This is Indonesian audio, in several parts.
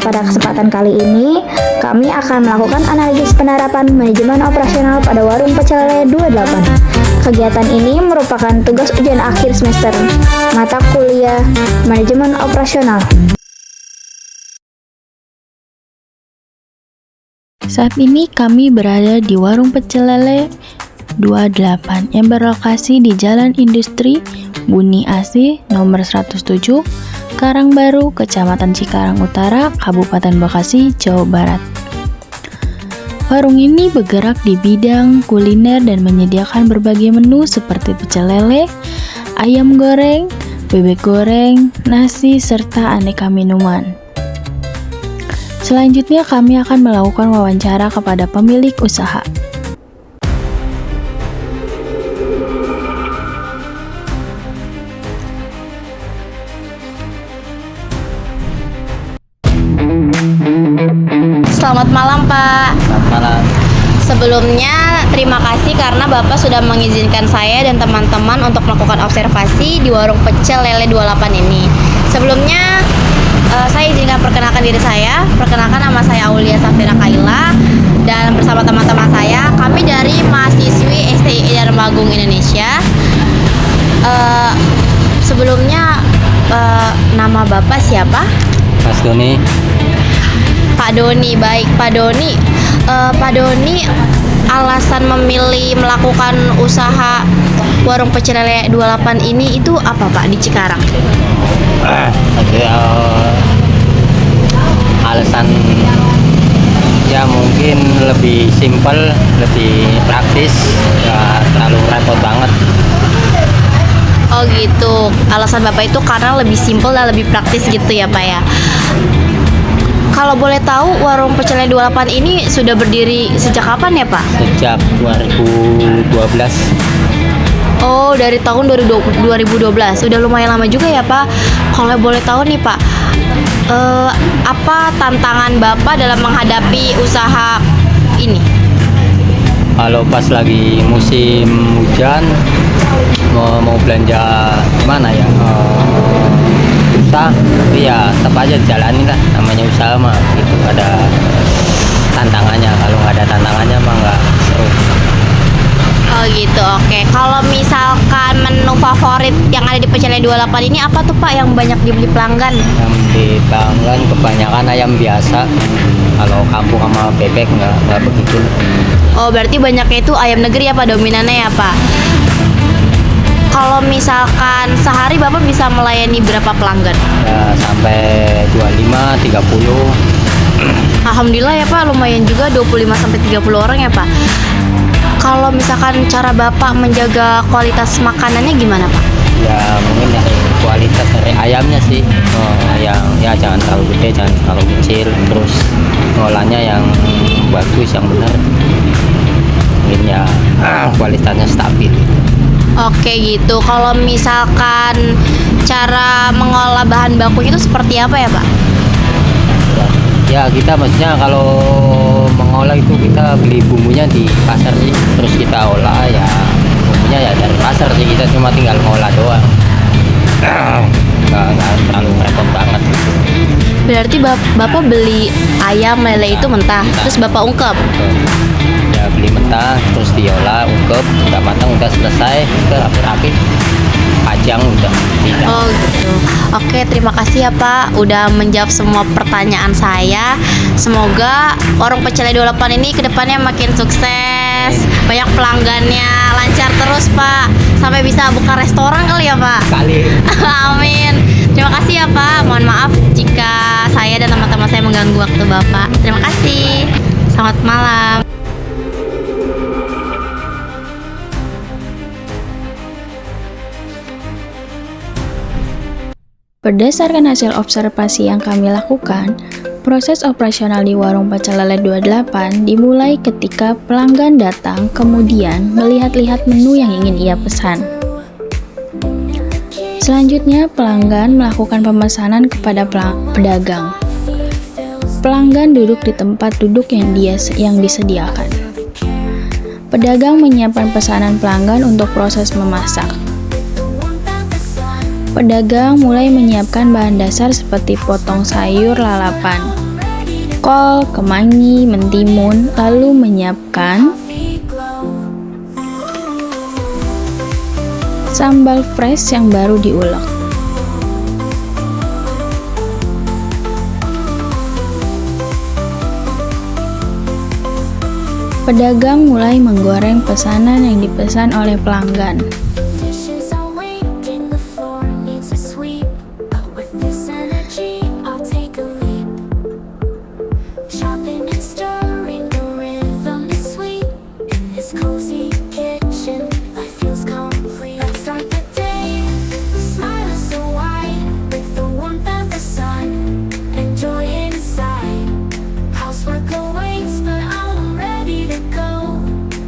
Pada kesempatan kali ini, kami akan melakukan analisis penerapan manajemen operasional pada Warung Pecel Lele 28. Kegiatan ini merupakan tugas ujian akhir semester mata kuliah manajemen operasional. Saat ini kami berada di Warung Pecel Lele 28 yang berlokasi di Jalan Industri Buni Asih nomor 107, Karangbaru, Kecamatan Cikarang Utara, Kabupaten Bekasi, Jawa Barat. Warung ini bergerak di bidang kuliner dan menyediakan berbagai menu seperti pecel lele, ayam goreng, bebek goreng, nasi, serta aneka minuman. Selanjutnya kami akan melakukan wawancara kepada pemilik usaha. Selamat malam, Pak. Selamat malam. Sebelumnya terima kasih karena Bapak sudah mengizinkan saya dan teman-teman untuk melakukan observasi di Warung Pecel Lele 28 ini. Sebelumnya saya izinkan perkenalkan diri saya. Perkenalkan, nama saya Aulia Safira Kaila dan bersama teman-teman saya, kami dari mahasiswi STI Darmagung Indonesia. Sebelumnya nama Bapak siapa? Mas Doni. Pak Doni, baik Pak Doni. Pak Doni, alasan memilih melakukan usaha Warung Pecel Lele 28 ini itu apa, Pak, di Cikarang? Alasan ya mungkin lebih simpel, lebih praktis, nggak terlalu repot banget. Oh gitu, alasan Bapak itu karena lebih simpel dan lebih praktis gitu ya, Pak ya. Kalau boleh tahu, Warung Pecel Lele 28 ini sudah berdiri sejak kapan ya, Pak? Sejak 2012. Oh, dari tahun 2012. Sudah lumayan lama juga ya, Pak. Kalau boleh tahu nih, Pak, apa tantangan Bapak dalam menghadapi usaha ini? Kalau pas lagi musim hujan, mau belanja gimana ya? Susah, tapi ya tetap aja jalanin lah, namanya usaha mah gitu, ada tantangannya. Kalau nggak ada tantangannya mah nggak seru. Oh gitu, oke. Kalau misalkan menu favorit yang ada di Pecel Lele 28 ini apa tuh, Pak, yang banyak dibeli pelanggan? Yang di pelanggan kebanyakan ayam biasa, kalau kampung sama bebek nggak begitu. Oh, berarti banyaknya itu ayam negeri ya, Pak, dominannya ya, Pak? Kalau misalkan sehari Bapak bisa melayani berapa pelanggan? Ya, sampai 25, 30. Alhamdulillah ya, Pak, lumayan juga 25 sampai 30 orang ya, Pak. Kalau misalkan cara Bapak menjaga kualitas makanannya gimana, Pak? Ya mungkin dari kualitas dari ayamnya sih. Ayam ya jangan terlalu gede, jangan terlalu kecil. Terus ngolahnya yang bagus, yang benar. Mungkin ya kualitasnya stabil. Oke gitu. Kalau misalkan cara mengolah bahan bakunya itu seperti apa ya, Pak? Ya kita maksudnya kalau mengolah itu kita beli bumbunya di pasar sih, terus kita olah ya bumbunya ya dari pasar sih, kita cuma tinggal ngolah doang. Nggak terlalu repot banget gitu. Berarti Bapak beli ayam lele itu mentah, terus Bapak ungkep? Ya beli mentah, terus diolah, ungkep, udah matang, udah selesai, udah rapi-rapi, pajang udah tidak. Oh gitu. Oke, terima kasih ya, Pak, udah menjawab semua pertanyaan saya. Semoga Warung Pecel Lele 28 ini kedepannya makin sukses sukses, banyak pelanggannya, lancar terus Pak, sampai bisa buka restoran kali ya Pak. Kali. Amin. Terima kasih ya Pak. Mohon maaf jika saya dan teman-teman saya mengganggu waktu Bapak. Terima kasih. Selamat malam. Berdasarkan hasil observasi yang kami lakukan, proses operasional di warung pecel lele 28 dimulai ketika pelanggan datang kemudian melihat-lihat menu yang ingin ia pesan. Selanjutnya, pelanggan melakukan pemesanan kepada pedagang. Pelanggan duduk di tempat duduk yang disediakan. Pedagang menyiapkan pesanan pelanggan untuk proses memasak. Pedagang mulai menyiapkan bahan dasar seperti potong sayur lalapan, kol, kemangi, mentimun, lalu menyiapkan sambal fresh yang baru diulek. Pedagang mulai menggoreng pesanan yang dipesan oleh pelanggan. Dishes are waiting, the floor needs a sweep. But with this energy, I'll take a leap. Chopping and stirring, the rhythm is sweet. In this cozy kitchen, life feels complete. Let's start the day. The smile is so wide, with the warmth of the sun. Enjoy inside. Housework awaits, but I'm ready to go.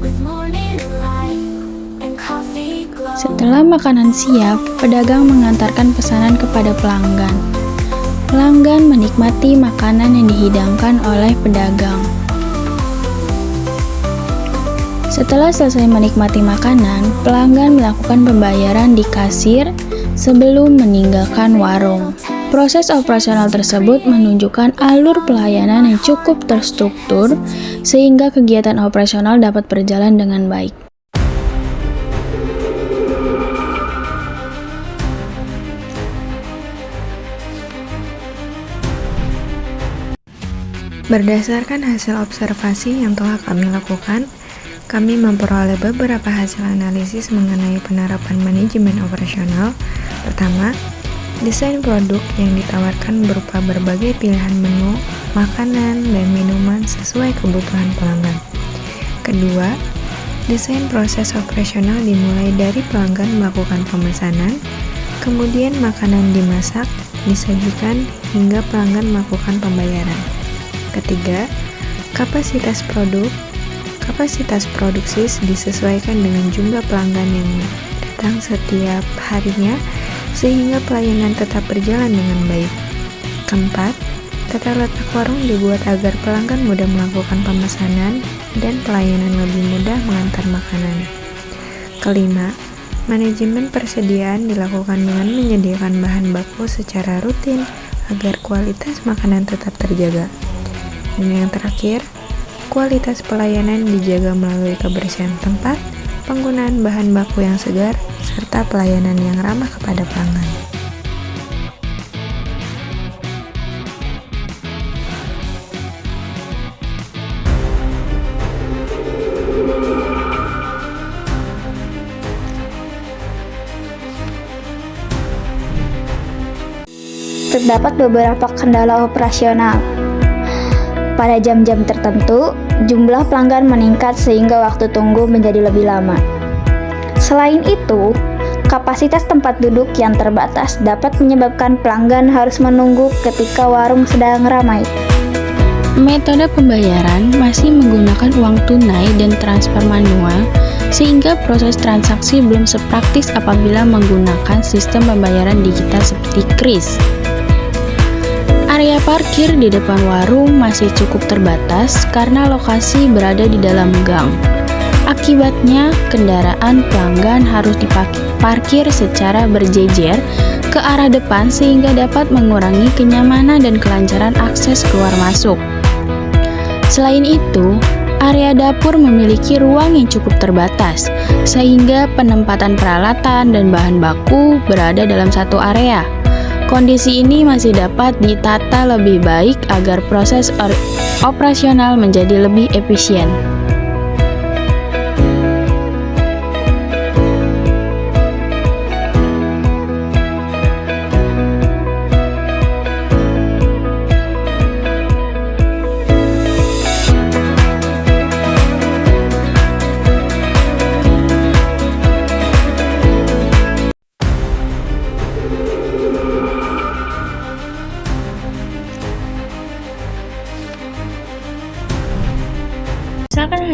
With morning light and coffee glow. Setelah makanan siap, pedagang mengantarkan pesanan kepada pelanggan. Pelanggan menikmati makanan yang dihidangkan oleh pedagang. Setelah selesai menikmati makanan, pelanggan melakukan pembayaran di kasir sebelum meninggalkan warung. Proses operasional tersebut menunjukkan alur pelayanan yang cukup terstruktur sehingga kegiatan operasional dapat berjalan dengan baik. Berdasarkan hasil observasi yang telah kami lakukan, kami memperoleh beberapa hasil analisis mengenai penerapan manajemen operasional. Pertama, desain produk yang ditawarkan berupa berbagai pilihan menu, makanan, dan minuman sesuai kebutuhan pelanggan. Kedua, desain proses operasional dimulai dari pelanggan melakukan pemesanan, kemudian makanan dimasak, disajikan, hingga pelanggan melakukan pembayaran. Ketiga, kapasitas produksi disesuaikan dengan jumlah pelanggan yang datang setiap harinya sehingga pelayanan tetap berjalan dengan baik. Keempat, tata letak warung dibuat agar pelanggan mudah melakukan pemesanan dan pelayanan lebih mudah mengantar makanan. Kelima, manajemen persediaan dilakukan dengan menyediakan bahan baku secara rutin agar kualitas makanan tetap terjaga. Dan yang terakhir, kualitas pelayanan dijaga melalui kebersihan tempat, penggunaan bahan baku yang segar, serta pelayanan yang ramah kepada pelanggan. Terdapat beberapa kendala operasional. Pada jam-jam tertentu, jumlah pelanggan meningkat sehingga waktu tunggu menjadi lebih lama. Selain itu, kapasitas tempat duduk yang terbatas dapat menyebabkan pelanggan harus menunggu ketika warung sedang ramai. Metode pembayaran masih menggunakan uang tunai dan transfer manual, sehingga proses transaksi belum sepraktis apabila menggunakan sistem pembayaran digital seperti KRIS. Area parkir di depan warung masih cukup terbatas karena lokasi berada di dalam gang. Akibatnya, kendaraan pelanggan harus diparkir secara berjejer ke arah depan sehingga dapat mengurangi kenyamanan dan kelancaran akses keluar masuk. Selain itu, area dapur memiliki ruang yang cukup terbatas, sehingga penempatan peralatan dan bahan baku berada dalam satu area. Kondisi ini masih dapat ditata lebih baik agar proses operasional menjadi lebih efisien.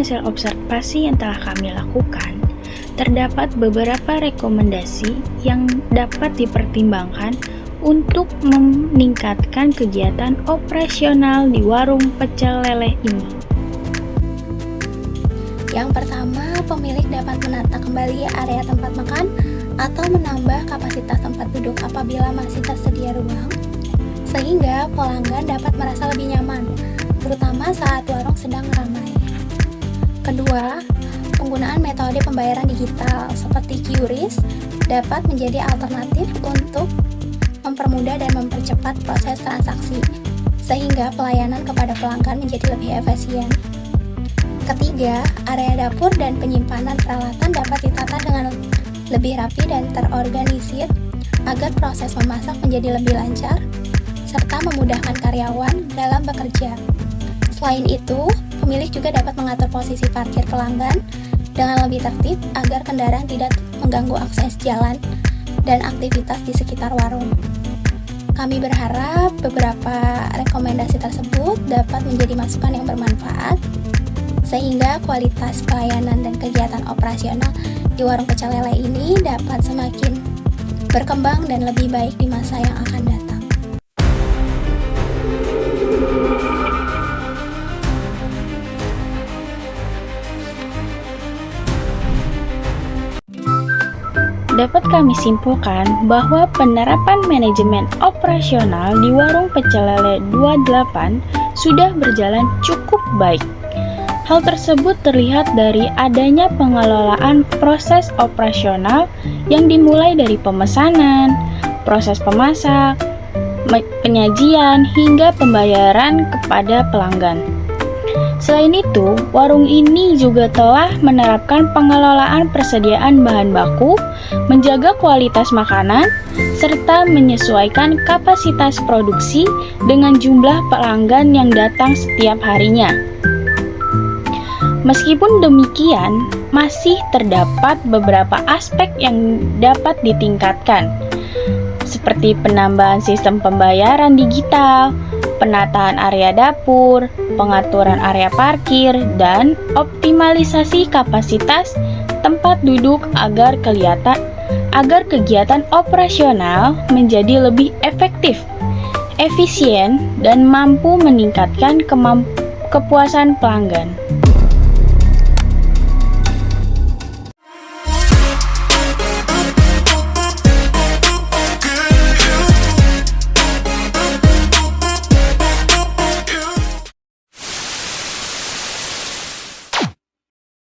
hasil observasi yang telah kami lakukan, terdapat beberapa rekomendasi yang dapat dipertimbangkan untuk meningkatkan kegiatan operasional di warung pecel lele ini. Yang pertama, pemilik dapat menata kembali area tempat makan atau menambah kapasitas tempat duduk apabila masih tersedia ruang, sehingga pelanggan dapat merasa lebih nyaman, terutama saat warung sedang ramai. Kedua, penggunaan metode pembayaran digital seperti QRIS dapat menjadi alternatif untuk mempermudah dan mempercepat proses transaksi, sehingga pelayanan kepada pelanggan menjadi lebih efisien. Ketiga, area dapur dan penyimpanan peralatan dapat ditata dengan lebih rapi dan terorganisir agar proses memasak menjadi lebih lancar, serta memudahkan karyawan dalam bekerja. Selain itu, pemilik juga dapat mengatur posisi parkir pelanggan dengan lebih tertib agar kendaraan tidak mengganggu akses jalan dan aktivitas di sekitar warung. Kami berharap beberapa rekomendasi tersebut dapat menjadi masukan yang bermanfaat, sehingga kualitas pelayanan dan kegiatan operasional di warung pecel lele ini dapat semakin berkembang dan lebih baik di masa yang akan datang. Dapat kami simpulkan bahwa penerapan manajemen operasional di warung pecel lele 28 sudah berjalan cukup baik. Hal tersebut terlihat dari adanya pengelolaan proses operasional yang dimulai dari pemesanan, proses pemasak, penyajian, hingga pembayaran kepada pelanggan. Selain itu, warung ini juga telah menerapkan pengelolaan persediaan bahan baku, menjaga kualitas makanan, serta menyesuaikan kapasitas produksi dengan jumlah pelanggan yang datang setiap harinya. Meskipun demikian, masih terdapat beberapa aspek yang dapat ditingkatkan, seperti penambahan sistem pembayaran digital, penataan area dapur, pengaturan area parkir, dan optimalisasi kapasitas tempat duduk agar kegiatan operasional menjadi lebih efektif, efisien, dan mampu meningkatkan kepuasan pelanggan.